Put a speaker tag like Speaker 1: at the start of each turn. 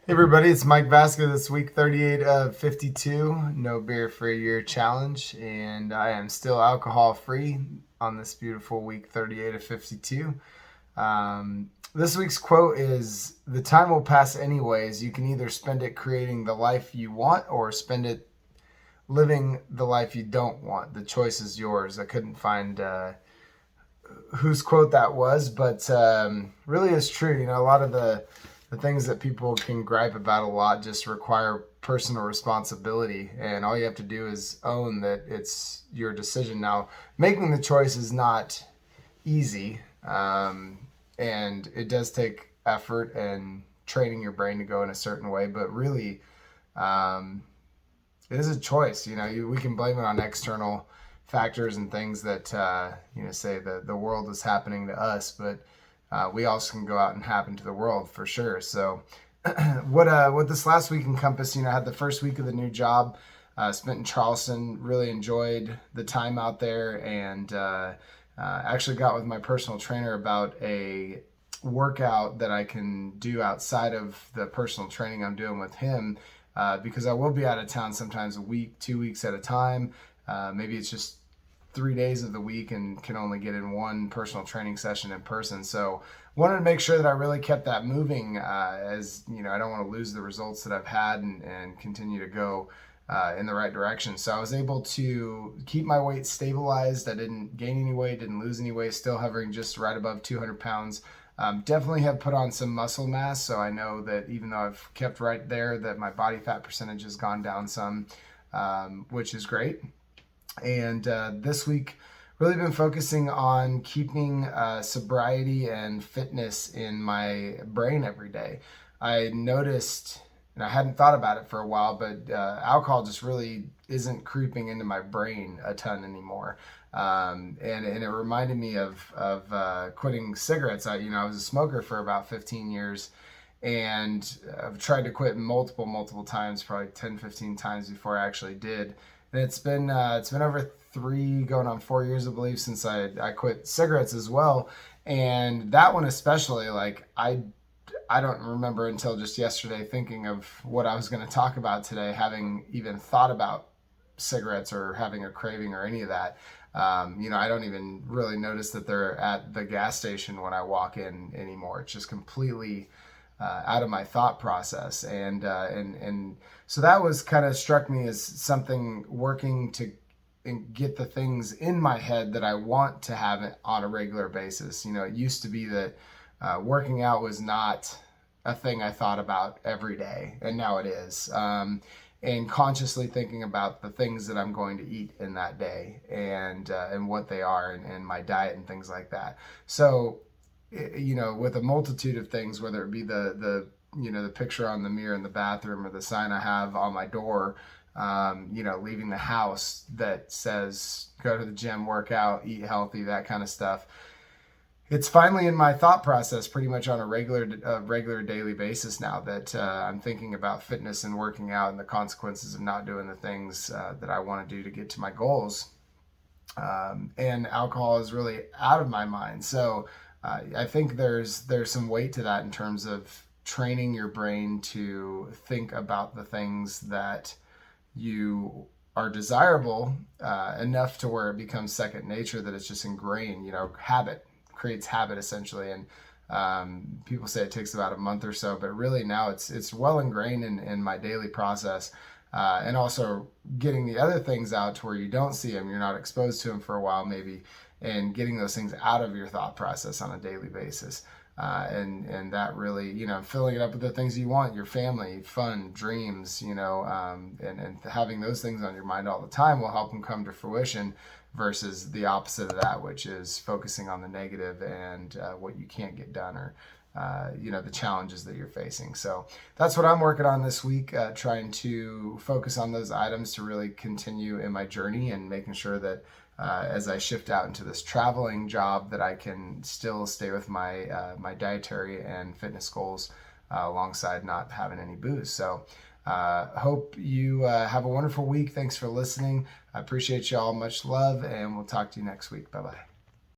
Speaker 1: Hey everybody, it's Mike Vasco. This week 38 of 52, no beer for a year challenge, and I am still alcohol free on this beautiful week 38 of 52. This week's quote is, "The time will pass anyways. You can either spend it creating the life you want or spend it living the life you don't want. The choice is yours." I couldn't find whose quote that was, but really is true. A lot of the things that people can gripe about a lot just require personal responsibility, and all you have to do is own that it's your decision. Now, making the choice is not easy, and it does take effort and training your brain to go in a certain way, but really, it is a choice. We can blame it on external factors and things that say the world is happening to us, but we also can go out and happen to the world for sure. So what this last week encompassed, I had the first week of the new job, spent in Charleston, really enjoyed the time out there, and actually got with my personal trainer about a workout that I can do outside of the personal training I'm doing with him, because I will be out of town sometimes a week, 2 weeks at a time. Maybe it's just 3 days of the week and can only get in one personal training session in person. So wanted to make sure that I really kept that moving, as I don't want to lose the results that I've had and continue to go in the right direction. So I was able to keep my weight stabilized. I didn't gain any weight, didn't lose any weight, still hovering just right above 200 pounds. Definitely have put on some muscle mass. So I know that even though I've kept right there, that my body fat percentage has gone down some, which is great. And this week, really been focusing on keeping sobriety and fitness in my brain every day. I noticed, and I hadn't thought about it for a while, but alcohol just really isn't creeping into my brain a ton anymore. And it reminded me of quitting cigarettes. I was a smoker for about 15 years. And I've tried to quit multiple times, probably 10, 15 times before I actually did. And it's been over 3 going on 4 years, I believe, since I quit cigarettes as well. And that one especially, like I don't remember until just yesterday thinking of what I was going to talk about today, having even thought about cigarettes or having a craving or any of that. I don't even really notice that they're at the gas station when I walk in anymore. It's just completely out of my thought process, and so that was kind of struck me as something working to get the things in my head that I want to have on a regular basis. It used to be that working out was not a thing I thought about every day, and now it is. And consciously thinking about the things that I'm going to eat in that day, and what they are, and my diet and things like that. So with a multitude of things, whether it be the picture on the mirror in the bathroom or the sign I have on my door, leaving the house that says go to the gym, work out, eat healthy, that kind of stuff. It's finally in my thought process pretty much on a regular daily basis now that I'm thinking about fitness and working out and the consequences of not doing the things that I want to do to get to my goals. And alcohol is really out of my mind. So I think there's some weight to that in terms of training your brain to think about the things that you are desirable enough to where it becomes second nature, that it's just ingrained. Habit creates habit essentially, and people say it takes about a month or so, but really now it's well ingrained in my daily process. And also getting the other things out to where you don't see them, you're not exposed to them for a while maybe, and getting those things out of your thought process on a daily basis. And that really, filling it up with the things you want, your family, fun, dreams, and having those things on your mind all the time will help them come to fruition, versus the opposite of that, which is focusing on the negative and what you can't get done, or the challenges that you're facing. So that's what I'm working on this week, trying to focus on those items to really continue in my journey, and making sure that as I shift out into this traveling job, that I can still stay with my my dietary and fitness goals alongside not having any booze. So hope you have a wonderful week. Thanks for listening. I appreciate y'all. Much love, and we'll talk to you next week. Bye-bye.